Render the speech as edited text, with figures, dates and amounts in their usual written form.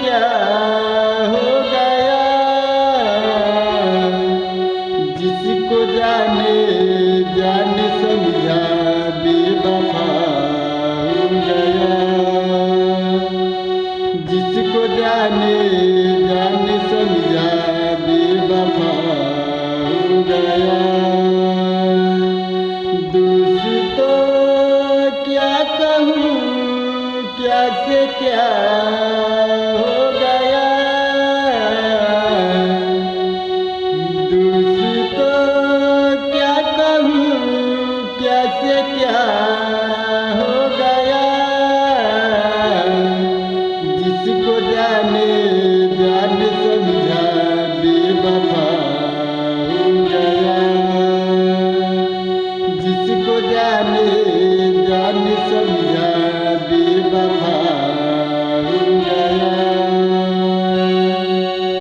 क्या हो गया, जिसको जाने जाने समझा बेवफा हो गया, जिसको जाने जाने समझा बेवफा हो गया। दोस्तों क्या कहूँ, क्या से क्या हो गया, दोस्तों क्या कहूँ, क्या से क्या हो गया, जिसको जाने जाने समझा बेवफा हो गया, जिसको जाने